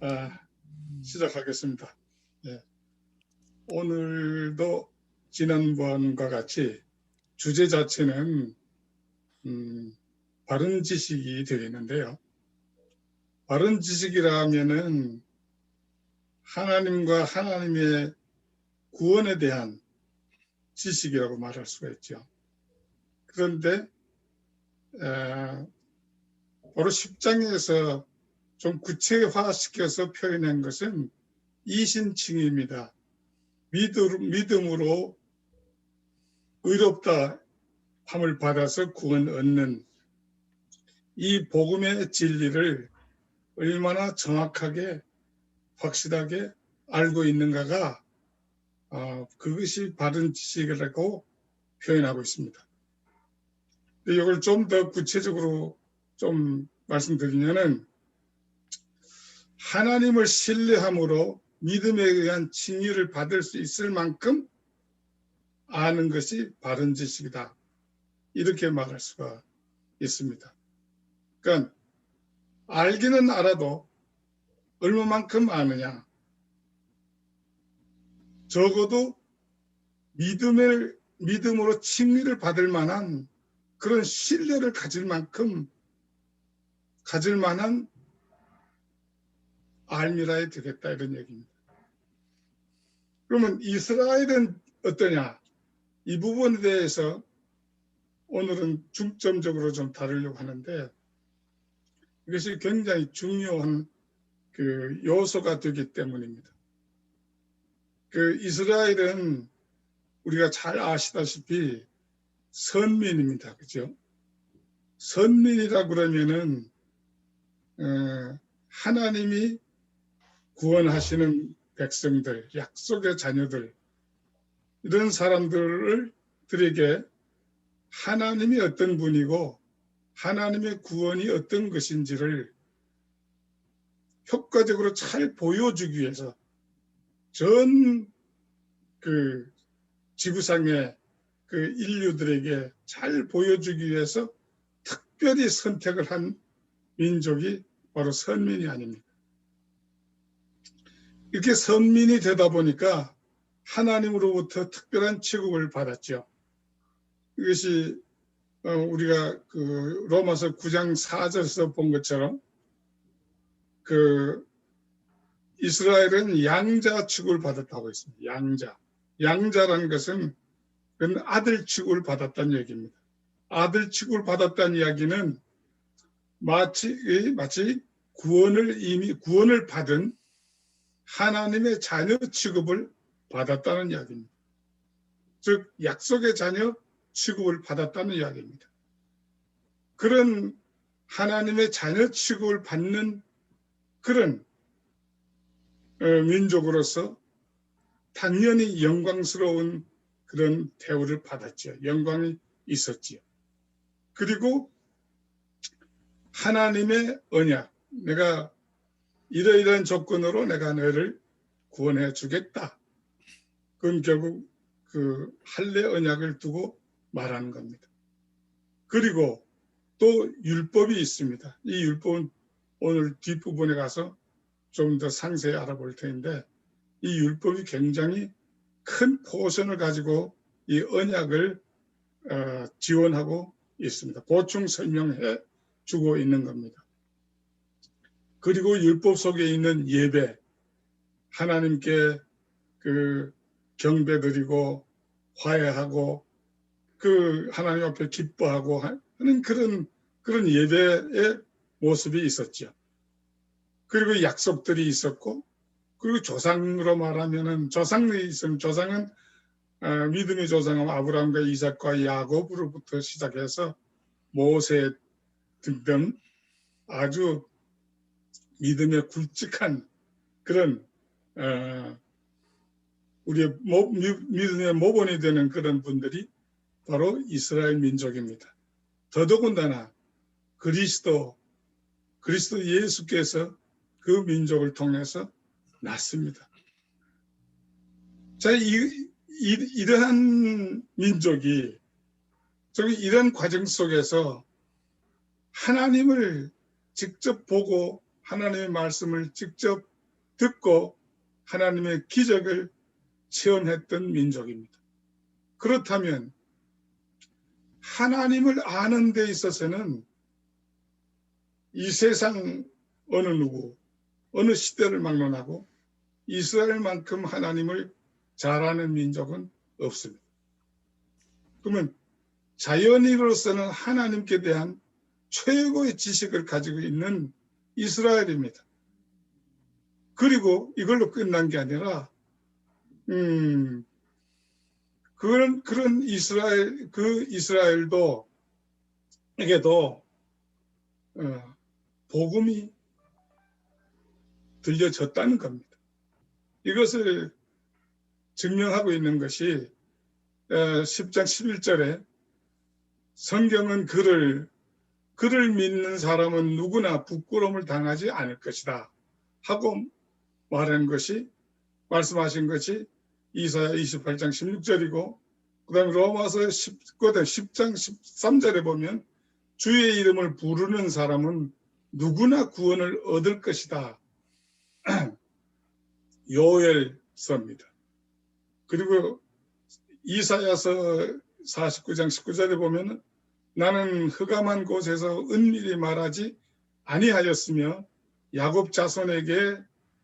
아, 시작하겠습니다. 예, 오늘도 지난번과 같이 주제 자체는 바른 지식이 되겠는데요. 바른 지식이라면은 하나님과 하나님의 구원에 대한 지식이라고 말할 수가 있죠. 그런데 바로 10장에서 좀 구체화시켜서 표현한 것은 이신칭의입니다. 믿음으로 의롭다 함을 받아서 구원 얻는 이 복음의 진리를 얼마나 정확하게 확실하게 알고 있는가가 그것이 바른 지식이라고 표현하고 있습니다. 이걸 좀 더 구체적으로 좀 말씀드리면은 하나님을 신뢰함으로 믿음에 의한 칭의를 받을 수 있을 만큼 아는 것이 바른 지식이다. 이렇게 말할 수가 있습니다. 그러니까 알기는 알아도 얼마만큼 아느냐. 적어도 믿음으로 칭의를 받을 만한 그런 신뢰를 가질 만한 알미라야 되겠다 이런 얘기입니다. 그러면 이스라엘은 어떠냐? 이 부분에 대해서 오늘은 중점적으로 좀 다루려고 하는데 이것이 굉장히 중요한 그 요소가 되기 때문입니다. 그 이스라엘은 우리가 잘 아시다시피 선민입니다. 그죠? 선민이라 그러면은 하나님이 구원하시는 백성들, 약속의 자녀들 이런 사람들에게 하나님이 어떤 분이고 하나님의 구원이 어떤 것인지를 효과적으로 잘 보여주기 위해서 전 그 지구상의 그 인류들에게 잘 보여주기 위해서 특별히 선택을 한 민족이 바로 선민이 아닙니까? 이렇게 선민이 되다 보니까 하나님으로부터 특별한 취급을 받았죠. 이것이 우리가 그 로마서 9장 4절에서 본 것처럼 그 이스라엘은 양자 취급을 받았다고 했습니다. 양자라는 것은 아들 취급을 받았다는 얘기입니다. 아들 취급을 받았다는 이야기는 마치 구원을 받은 하나님의 자녀 취급을 받았다는 이야기입니다. 즉 약속의 자녀 취급을 받았다는 이야기입니다. 그런 하나님의 자녀 취급을 받는 그런 민족으로서 당연히 영광스러운 그런 대우를 받았죠. 영광이 있었지요. 그리고 하나님의 언약, 내가 이러이러한 조건으로 내가 너를 구원해 주겠다. 그건 결국 그 할례 언약을 두고 말하는 겁니다. 그리고 또 율법이 있습니다. 이 율법은 오늘 뒷부분에 가서 좀 더 상세히 알아볼 텐데 이 율법이 굉장히 큰 포션을 가지고 이 언약을 지원하고 있습니다. 보충 설명해 주고 있는 겁니다. 그리고 율법 속에 있는 예배, 하나님께 그 경배드리고 화해하고 그 하나님 앞에 기뻐하고 하는 그런 예배의 모습이 있었죠. 그리고 약속들이 있었고, 그리고 조상으로 말하면은 조상이 있으면 조상은 믿음의 조상은 아브라함과 이삭과 야곱으로부터 시작해서 모세 등등 아주 믿음에 굵직한 그런 우리의 믿음의 모본이 되는 그런 분들이 바로 이스라엘 민족입니다. 더더군다나 그리스도 예수께서 그 민족을 통해서 났습니다. 자, 이러한 민족이 이런 과정 속에서 하나님을 직접 보고 하나님의 말씀을 직접 듣고 하나님의 기적을 체험했던 민족입니다. 그렇다면 하나님을 아는 데 있어서는 이 세상 어느 누구, 어느 시대를 막론하고 이스라엘만큼 하나님을 잘 아는 민족은 없습니다. 그러면 자연인으로서는 하나님께 대한 최고의 지식을 가지고 있는 이스라엘입니다. 그리고 이걸로 끝난 게 아니라 그런 이스라엘, 그 이스라엘도 에게도 복음이 들려졌다는 겁니다. 이것을 증명하고 있는 것이 10장 11절에 성경은 그를 믿는 사람은 누구나 부끄러움을 당하지 않을 것이다 하고 말씀하신 것이 이사야 28장 16절이고, 그 다음에 로마서 10장 13절에 보면 주의 이름을 부르는 사람은 누구나 구원을 얻을 것이다. 요엘서입니다. 그리고 이사야서 49장 19절에 보면 나는 흑암한 곳에서 은밀히 말하지 아니하였으며 야곱 자손에게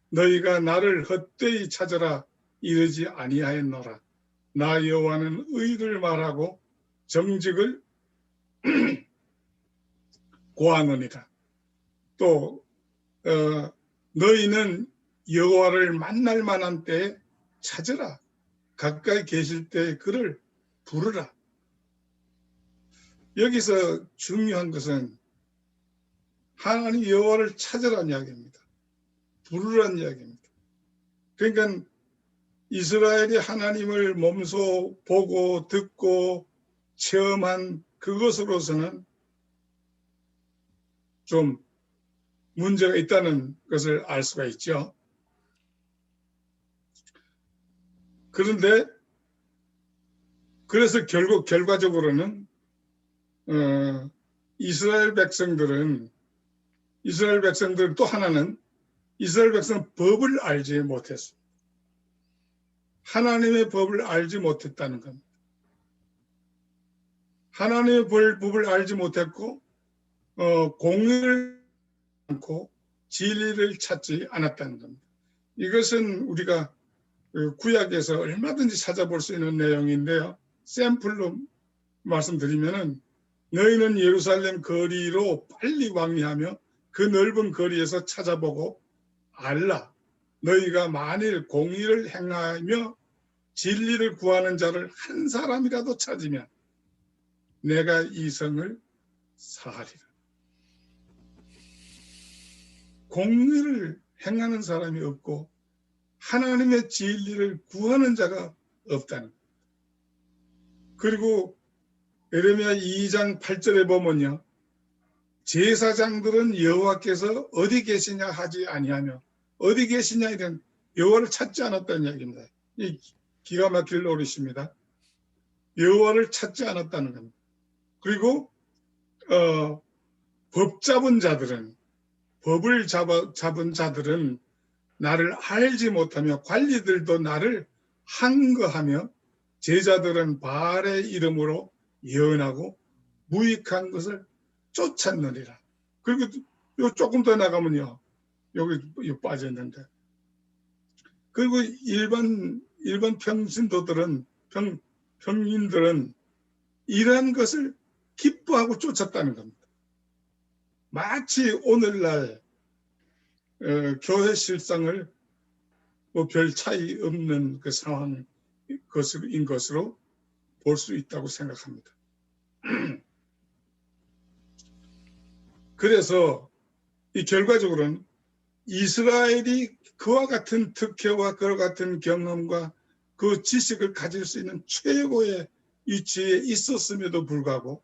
너희가 나를 헛되이 찾으라 이르지 아니하였노라. 나 여호와는 의를 말하고 정직을 고하노니라. 또 너희는 여호와를 만날 만한 때에 찾으라. 가까이 계실 때 그를 부르라. 여기서 중요한 것은 하나님 여호와를 찾으라는 이야기입니다. 부르라는 이야기입니다. 그러니까 이스라엘이 하나님을 몸소 보고 듣고 체험한 그것으로서는 좀 문제가 있다는 것을 알 수가 있죠. 그런데 그래서 결과적으로는 이스라엘 백성들은 또 하나는 이스라엘 백성은 법을 알지 못했습니다. 하나님의 법을 알지 못했다는 겁니다. 하나님의 법을 알지 못했고 공의를 않고 진리를 찾지 않았다는 겁니다. 이것은 우리가 구약에서 얼마든지 찾아볼 수 있는 내용인데요. 샘플로 말씀드리면은 너희는 예루살렘 거리로 빨리 왕래하며 그 넓은 거리에서 찾아보고 알라. 너희가 만일 공의를 행하며 진리를 구하는 자를 한 사람이라도 찾으면 내가 이 성을 사하리라. 공의를 행하는 사람이 없고 하나님의 진리를 구하는 자가 없다는 겁니다. 그리고 예레미야 2장 8절에 보면요. 제사장들은 여호와께서 어디 계시냐 하지 아니하며 어디 계시냐 이런 여호와를 찾지 않았다는 이야기입니다. 이 기가 막힐 노릇입니다. 여호와를 찾지 않았다는 겁니다. 그리고 법을 잡은 자들은 나를 알지 못하며 관리들도 나를 항거하며 제자들은 바알의 이름으로 예언하고 무익한 것을 쫓았느니라. 그리고 요 조금 더 나가면요. 여기 빠졌는데. 그리고 일반 평민들은 이러한 것을 기뻐하고 쫓았다는 겁니다. 마치 오늘날 교회 실상을 별 차이 없는 그 상황인 것으로 볼 수 있다고 생각합니다. 그래서 이 결과적으로는 이스라엘이 그와 같은 특혜와 그와 같은 경험과 그 지식을 가질 수 있는 최고의 위치에 있었음에도 불구하고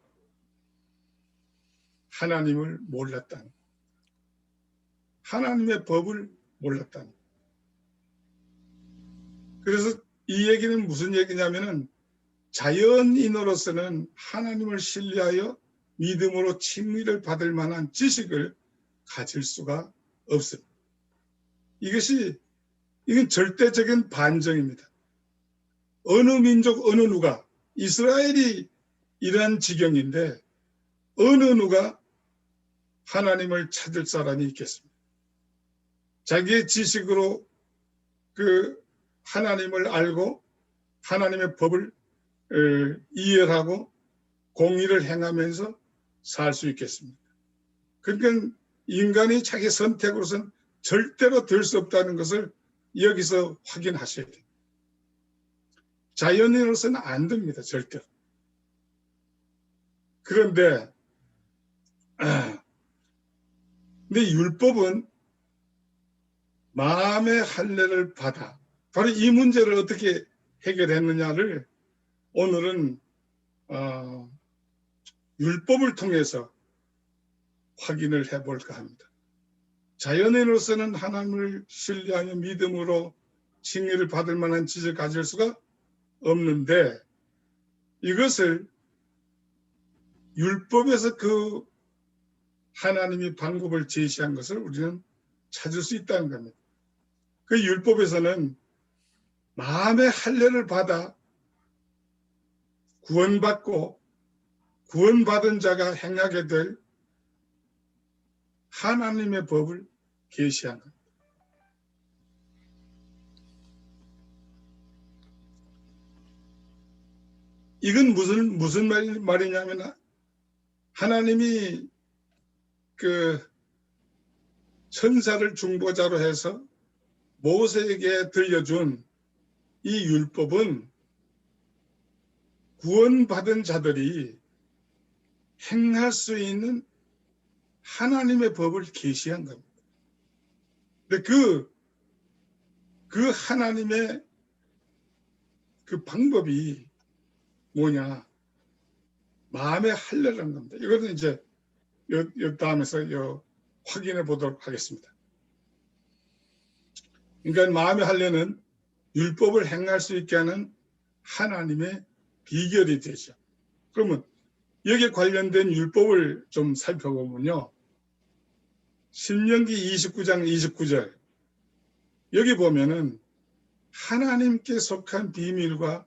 하나님을 몰랐다는, 하나님의 법을 몰랐다는. 그래서 이 얘기는 무슨 얘기냐면은 자연인으로서는 하나님을 신뢰하여 믿음으로 칭의를 받을 만한 지식을 가질 수가 없습니다. 이건 절대적인 반정입니다. 어느 민족, 어느 누가, 이스라엘이 이러한 지경인데 어느 누가 하나님을 찾을 사람이 있겠습니까? 자기의 지식으로 그 하나님을 알고 하나님의 법을 이해하고 공의를 행하면서 살 수 있겠습니까? 그러니까 인간이 자기 선택으로서는 절대로 될 수 없다는 것을 여기서 확인하셔야 돼요. 자연인으로서는 안 됩니다. 절대로. 그런데 율법은 마음의 할례를 받아. 바로 이 문제를 어떻게 해결했느냐를 오늘은 율법을 통해서 확인을 해볼까 합니다. 자연인으로서는 하나님을 신뢰하며 믿음으로 칭의를 받을 만한 지식을 가질 수가 없는데 이것을 율법에서 그 하나님이 방법을 제시한 것을 우리는 찾을 수 있다는 겁니다. 그 율법에서는 마음의 할례를 받아 구원받고 구원받은 자가 행하게 될 하나님의 법을 계시한 겁니다. 이건 무슨 말이냐면 하나님이 그 천사를 중보자로 해서 모세에게 들려준 이 율법은 구원받은 자들이 행할 수 있는 하나님의 법을 계시한 겁니다. 근데 그 하나님의 그 방법이 뭐냐? 마음의 할례라는 겁니다. 이거는 이제 요 다음에서 확인해 보도록 하겠습니다. 그러니까 마음의 할례는 율법을 행할 수 있게 하는 하나님의 비결이 되죠. 그러면 여기에 관련된 율법을 좀 살펴보면요. 신명기 29장 29절 여기 보면은 하나님께 속한 비밀과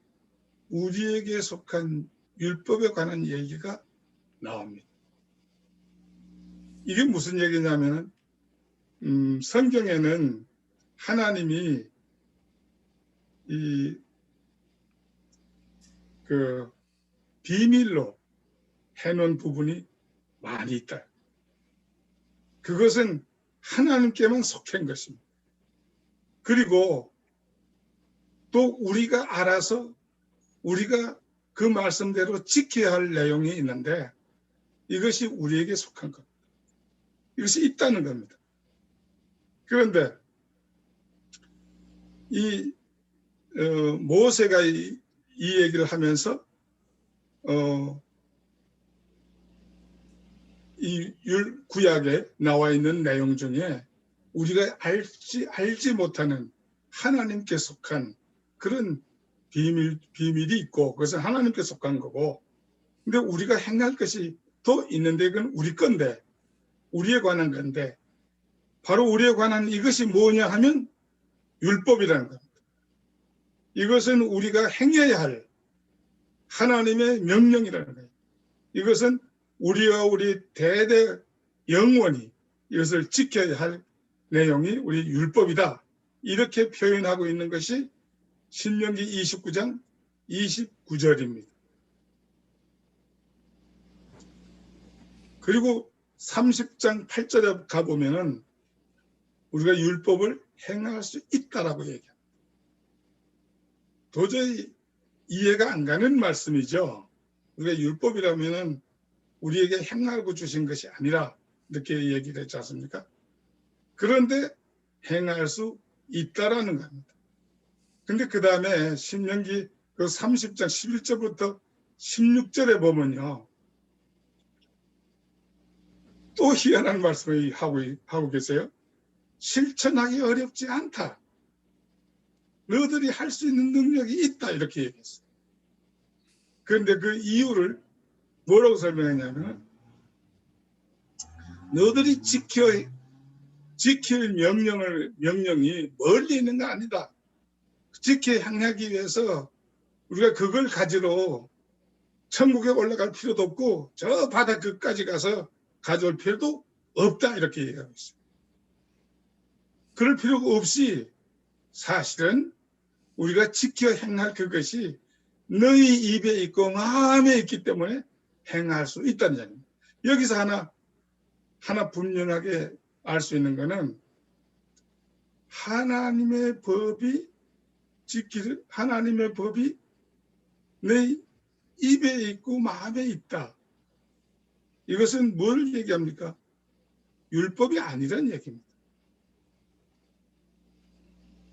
우리에게 속한 율법에 관한 얘기가 나옵니다. 이게 무슨 얘기냐면은 성경에는 하나님이 그 비밀로 해놓은 부분이 많이 있다. 그것은 하나님께만 속한 것입니다. 그리고 또 우리가 알아서 우리가 그 말씀대로 지켜야 할 내용이 있는데 이것이 우리에게 속한 겁니다. 이것이 있다는 겁니다. 그런데 모세가 이 얘기를 하면서 이 구약에 나와 있는 내용 중에 우리가 알지 못하는 하나님께 속한 그런 비밀이 있고 그것은 하나님께 속한 거고 근데 우리가 행할 것이 또 있는데 그건 우리 건데 우리에 관한 건데 바로 우리에 관한 이것이 뭐냐 하면 율법이라는 겁니다. 이것은 우리가 행해야 할 하나님의 명령이라는 거예요. 이것은 우리와 우리 대대 영원히 이것을 지켜야 할 내용이 우리 율법이다. 이렇게 표현하고 있는 것이 신명기 29장 29절입니다. 그리고 30장 8절에 가보면은 우리가 율법을 행할 수 있다라고 얘기합니다. 도저히 이해가 안 가는 말씀이죠. 우리가 율법이라면은 우리에게 행하고 주신 것이 아니라 이렇게 얘기를 했지 않습니까? 그런데 행할 수 있다라는 겁니다. 근데 그 다음에 신명기 그 30장 11절부터 16절에 보면요. 또 희한한 말씀을 하고 계세요. 실천하기 어렵지 않다. 너희들이 할 수 있는 능력이 있다. 이렇게 얘기했어요. 그런데 그 이유를 뭐라고 설명했냐면 너희들이 지켜야 지킬 명령이 멀리 있는 거 아니다. 지켜 향하기 위해서 우리가 그걸 가지러 천국에 올라갈 필요도 없고 저 바다 끝까지 가서 가져올 필요도 없다 이렇게 얘기하고 있어요. 그럴 필요가 없이 사실은 우리가 지켜 행할 그것이 너희 입에 있고 마음에 있기 때문에 행할 수 있다는 점입니다. 여기서 하나 분명하게 알 수 있는 것은 하나님의 법이 내 입에 있고 마음에 있다. 이것은 뭘 얘기합니까? 율법이 아니란 얘기입니다.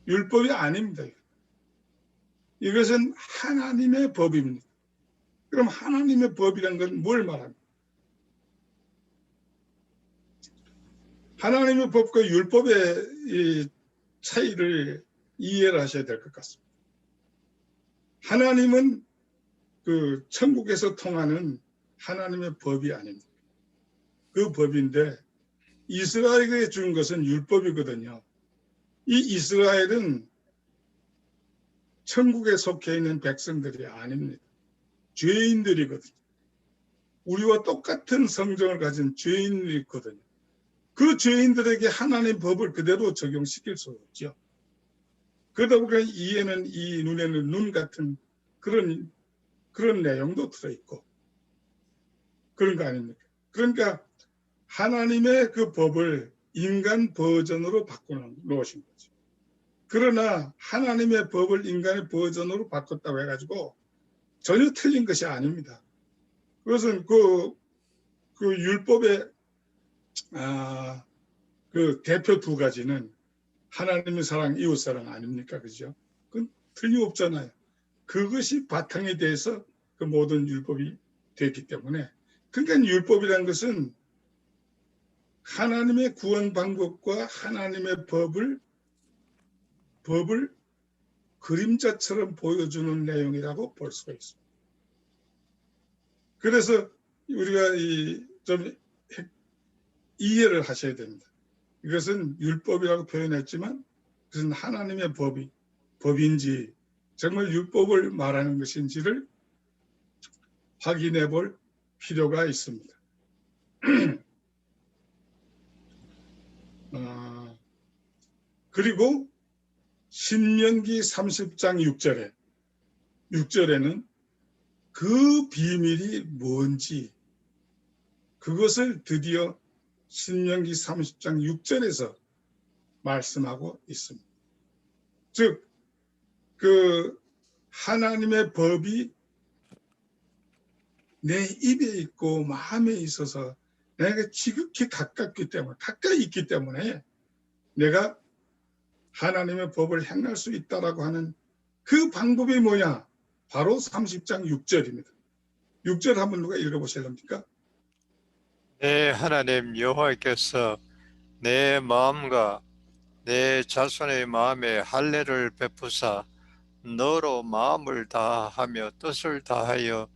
율법이 아닙니다. 이것은 하나님의 법입니다. 그럼 하나님의 법이란 건 뭘 말합니까? 하나님의 법과 율법의 이 차이를 이해를 하셔야 될 것 같습니다. 하나님은 그 천국에서 통하는 하나님의 법이 아닙니다. 그 법인데 이스라엘에게 준 것은 율법이거든요. 이 이스라엘은 천국에 속해 있는 백성들이 아닙니다. 죄인들이거든요. 우리와 똑같은 성정을 가진 죄인들이 있거든요. 그 죄인들에게 하나님의 법을 그대로 적용시킬 수 없죠. 그러다 보니까 이에는 이, 눈에는 눈 같은 그런 내용도 들어있고 그런 거 아닙니까? 그러니까 하나님의 그 법을 인간 버전으로 바꿔 놓으신 거죠. 그러나 하나님의 법을 인간의 버전으로 바꿨다고 해가지고 전혀 틀린 것이 아닙니다. 그것은 그 율법의 그 대표 두 가지는 하나님의 사랑, 이웃 사랑 아닙니까? 그죠? 그건 틀림없잖아요. 그것이 바탕에 대해서 그 모든 율법이 됐기 때문에. 그러니까 율법이라는 것은 하나님의 구원 방법과 하나님의 법을 그림자처럼 보여주는 내용이라고 볼 수가 있습니다. 그래서 우리가 좀 이해를 하셔야 됩니다. 이것은 율법이라고 표현했지만 그것은 하나님의 법인지 정말 율법을 말하는 것인지를 확인해 볼 필요가 있습니다. 그리고 신명기 30장 6절에는 그 비밀이 뭔지 그것을 드디어 신명기 30장 6절에서 말씀하고 있습니다. 즉, 그 하나님의 법이 내 입에 있고 마음에 있어서 내가 지극히 가까이 있기 때문에 내가 하나님의 법을 행할 수 있다라고 하는 그 방법이 뭐냐? 바로 30장 6절입니다. 6절 한번 누가 읽어보실랍니까? 내 하나님 여호와께서 내 마음과 내 자손의 마음에 할례를 베푸사 너로 마음을 다하며 뜻을 다하여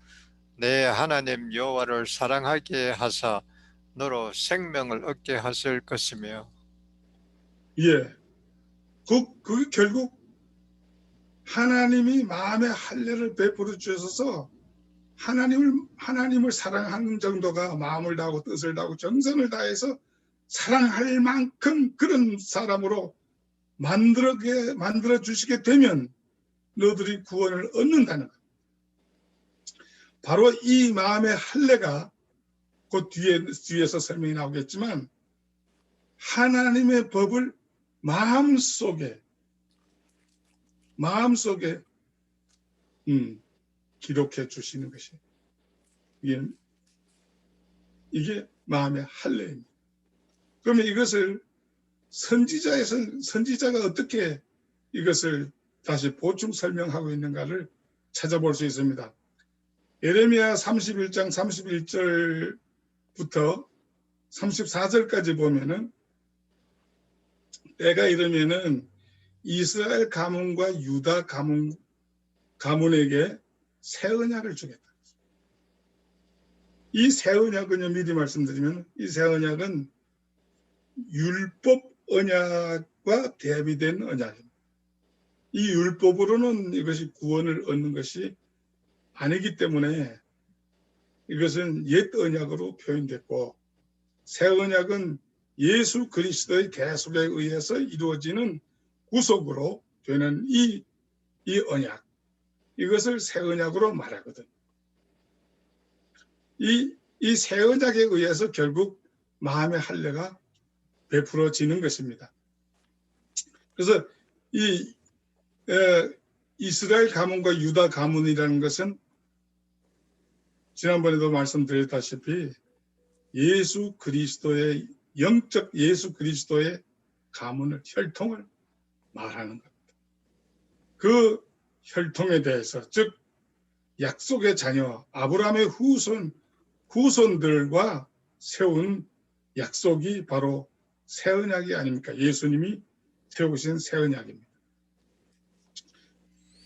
내 하나님 여호와를 사랑하게 하사 너로 생명을 얻게 하실 것이며. 예, 그게 결국 하나님이 마음의 할례를 베풀어 주셔서 하나님을 사랑하는 정도가 마음을 다하고 뜻을 다하고 정성을 다해서 사랑할 만큼 그런 사람으로 만들어 주시게 되면 너들이 구원을 얻는다는 것. 바로 이 마음의 할례가 곧 뒤에서 설명이 나오겠지만 하나님의 법을 마음속에 기록해 주시는 것이 이게 마음의 할례입니다. 그러면 이것을 선지자가 어떻게 이것을 다시 보충 설명하고 있는가를 찾아볼 수 있습니다. 예레미야 31장 31절부터 34절까지 보면은 때가 이르면은 이스라엘 가문과 유다 가문에게 새 언약을 주겠다. 이 새 언약은요, 미리 말씀드리면 이 새 언약은 율법 언약과 대비된 언약입니다. 이 율법으로는 이것이 구원을 얻는 것이 아니기 때문에 이것은 옛 언약으로 표현됐고, 새 언약은 예수 그리스도의 대속에 의해서 이루어지는 구속으로 되는 이 언약, 이것을 새 언약으로 말하거든. 이 새 언약에 의해서 결국 마음의 할례가 베풀어지는 것입니다. 그래서 이 이스라엘 가문과 유다 가문이라는 것은 지난번에도 말씀드렸다시피 예수 그리스도의 영적 예수 그리스도의 가문을, 혈통을 말하는 겁니다. 그 혈통에 대해서, 즉 약속의 자녀 아브라함의 후손들과 세운 약속이 바로 새 언약이 아닙니까? 예수님이 세우신 새 언약입니다.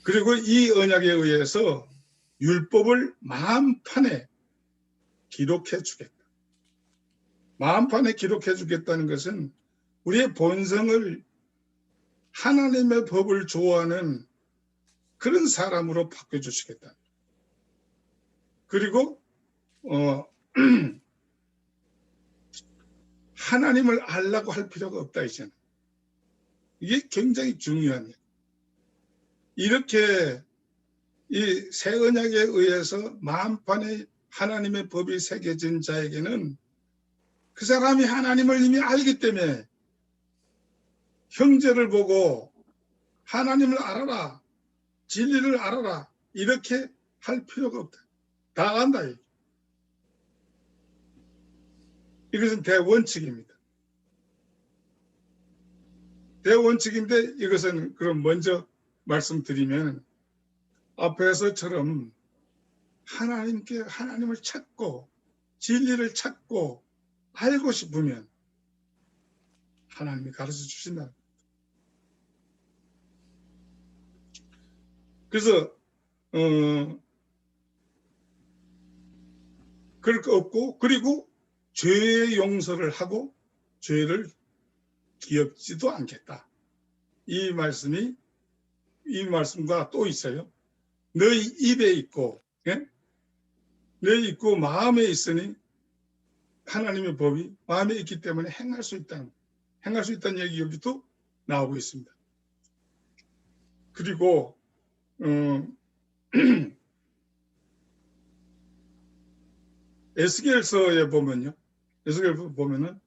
그리고 이 언약에 의해서 율법을 마음판에 기록해 주겠다. 마음판에 기록해 주겠다는 것은 우리의 본성을 하나님의 법을 좋아하는 그런 사람으로 바꿔주시겠다. 그리고 하나님을 알라고 할 필요가 없다 이제는. 이게 굉장히 중요한 일. 이렇게 이 새 언약에 의해서 마음판에 하나님의 법이 새겨진 자에게는 그 사람이 하나님을 이미 알기 때문에 형제를 보고 하나님을 알아라, 진리를 알아라, 이렇게 할 필요가 없다. 다 안다. 이것은 대원칙입니다. 대원칙인데 이것은 그럼 먼저 말씀드리면 앞에서처럼 하나님을 찾고 진리를 찾고 알고 싶으면 하나님이 가르쳐 주신다. 그래서 그럴 거 없고, 그리고 죄의 용서를 하고 죄를 기억지도 않겠다. 이 말씀과 또 있어요. 너희 입에 있고, 예? 너희 있고 마음에 있으니 하나님의 법이 마음에 있기 때문에 행할 수 있다는 얘기 여기도 나오고 있습니다. 그리고 에스겔서에 보면요, 에스겔 보면은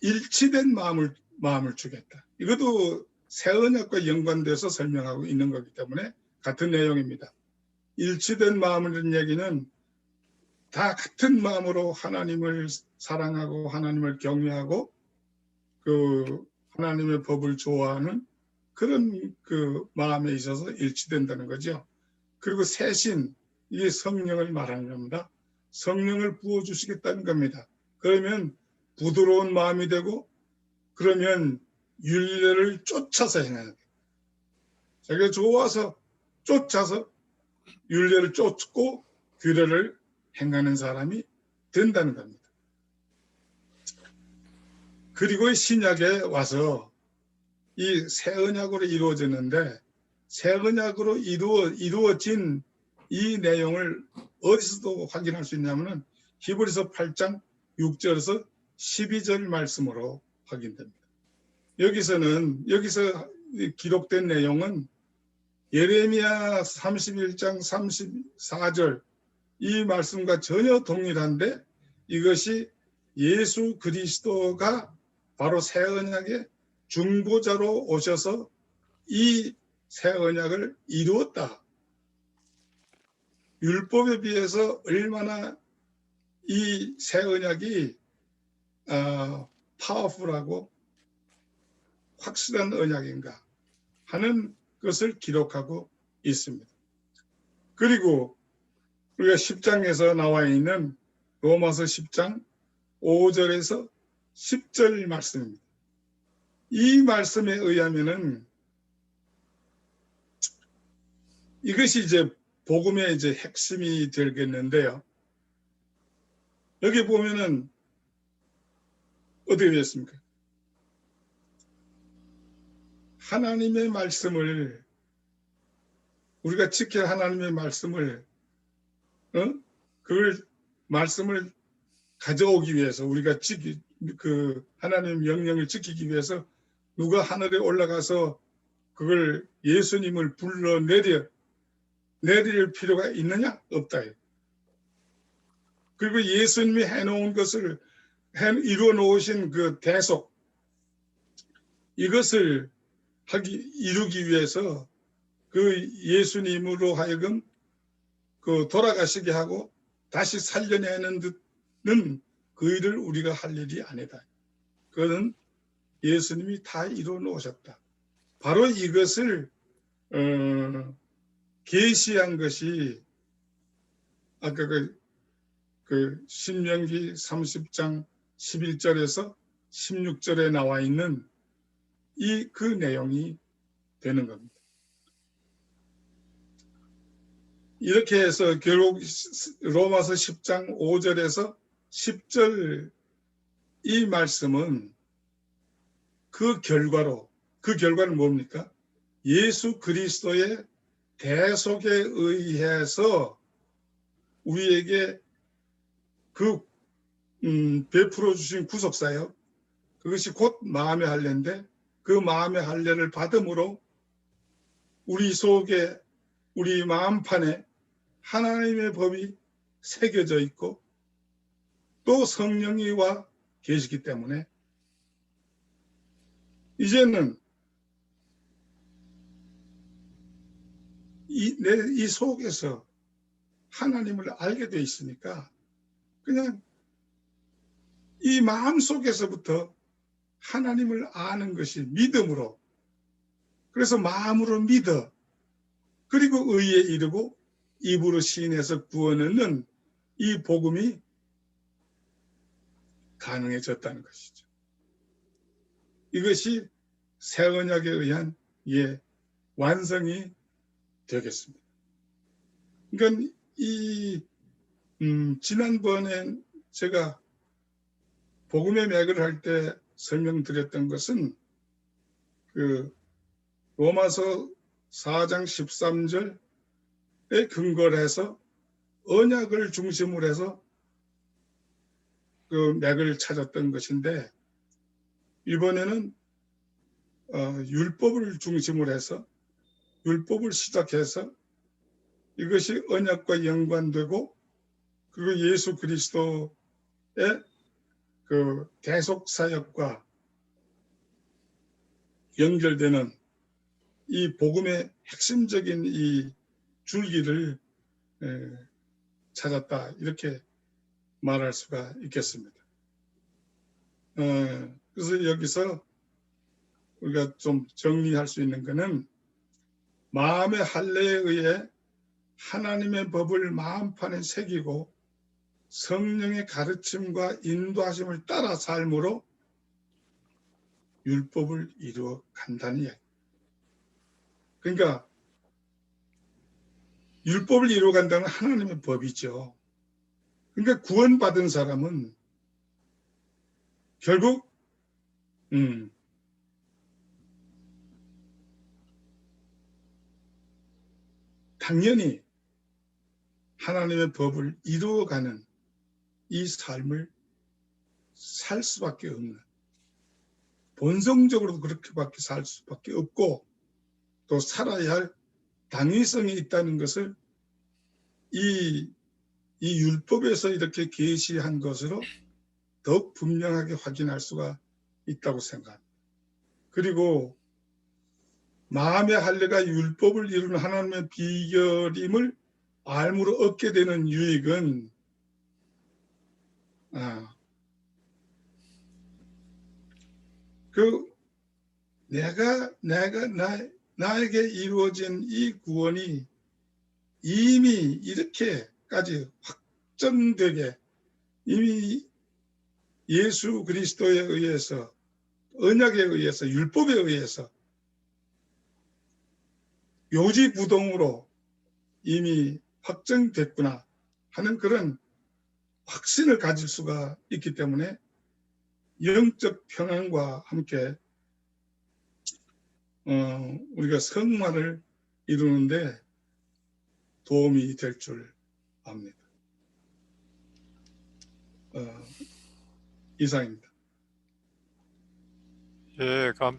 일치된 마음을 주겠다. 이것도 새 언약과 연관돼서 설명하고 있는 거기 때문에 같은 내용입니다. 일치된 마음이라는 얘기는 다 같은 마음으로 하나님을 사랑하고 하나님을 경외하고 그 하나님의 법을 좋아하는 그런 그 마음에 있어서 일치된다는 거죠. 그리고 새신, 이게 성령을 말하는 겁니다. 성령을 부어주시겠다는 겁니다. 그러면 부드러운 마음이 되고, 그러면 율례를 쫓아서 행하는 거예요. 자기가 좋아서 쫓아서 율례를 쫓고 규례를 행하는 사람이 된다는 겁니다. 그리고 신약에 와서 이 새 언약으로 이루어졌는데, 새 언약으로 이루어진 이 내용을 어디서도 확인할 수 있냐면은 히브리서 8장 6절에서 12절 말씀으로 확인됩니다. 여기서 기록된 내용은 예레미야 31장 34절 이 말씀과 전혀 동일한데, 이것이 예수 그리스도가 바로 새 언약의 중보자로 오셔서 이 새 언약을 이루었다. 율법에 비해서 얼마나 이 새 언약이 파워풀하고 확실한 언약인가 하는 것을 기록하고 있습니다. 그리고 우리가 10장에서 나와 있는 로마서 10장 5절에서 10절 말씀입니다. 이 말씀에 의하면은 이것이 이제 복음의 이제 핵심이 되겠는데요. 여기 보면은 어떻게 되었습니까? 하나님의 말씀을 우리가 지켜야 하나님의 말씀을 그걸 말씀을 가져오기 위해서 우리가 그 하나님의 명령을 지키기 위해서 누가 하늘에 올라가서 그걸 예수님을 불러 내릴 필요가 있느냐? 없다. 그리고 예수님이 해놓은 것을 이루어 놓으신 그 대속 이것을 이루기 위해서 그 예수님으로 하여금 그 돌아가시게 하고 다시 살려내는 듯는 그 일을 우리가 할 일이 아니다. 그것은 예수님이 다 이루어 놓으셨다. 바로 이것을 계시한 것이 아까 그 신명기 30장 11절에서 16절에 나와 있는 그 내용이 되는 겁니다. 이렇게 해서 결국 로마서 10장 5절에서 10절 이 말씀은 그 결과는 뭡니까? 예수 그리스도의 대속에 의해서 우리에게 베풀어 주신 구속사역 그것이 곧 마음의 할례인데 그 마음의 할례를 받음으로 우리 속에 우리 마음판에 하나님의 법이 새겨져 있고 또 성령이 와 계시기 때문에 이제는 이 속에서 하나님을 알게 돼 있으니까 그냥 이 마음 속에서부터 하나님을 아는 것이 믿음으로 그래서 마음으로 믿어 그리고 의에 이르고 입으로 시인해서 구원하는 이 복음이 가능해졌다는 것이죠. 이것이 새 언약에 의한 완성이 되겠습니다. 그러니까 지난번에 제가 복음의 맥을 할 때 설명드렸던 것은 그 로마서 4장 13절에 근거를 해서 언약을 중심으로 해서 그 맥을 찾았던 것인데 이번에는 율법을 중심으로 해서 율법을 시작해서 이것이 언약과 연관되고 그리고 예수 그리스도의 그 대속 사역과 연결되는 이 복음의 핵심적인 이 줄기를 찾았다 이렇게 말할 수가 있겠습니다. 그래서 여기서 우리가 좀 정리할 수 있는 것은 마음의 할례에 의해 하나님의 법을 마음판에 새기고 성령의 가르침과 인도하심을 따라 삶으로 율법을 이루어 간다는 이야기. 그러니까 율법을 이루어 간다는 하나님의 법이죠. 그러니까 구원받은 사람은 결국 당연히 하나님의 법을 이루어가는 이 삶을 살 수밖에 없는 본성적으로도 그렇게밖에 살 수밖에 없고 또 살아야 할 당위성이 있다는 것을 이 율법에서 이렇게 계시한 것으로 더욱 분명하게 확인할 수가 있다고 생각합니다. 그리고 마음의 할례가 율법을 이루는 하나님의 비결임을 알므로 얻게 되는 유익은 나에게 이루어진 이 구원이 이미 이렇게까지 확정되게 이미 예수 그리스도에 의해서 언약에 의해서 율법에 의해서 요지부동으로 이미 확정됐구나 하는 그런 확신을 가질 수가 있기 때문에 영적 평안과 함께 우리가 성만을 이루는데 도움이 될 줄 압니다. 이상입니다. 예, 감사합니다.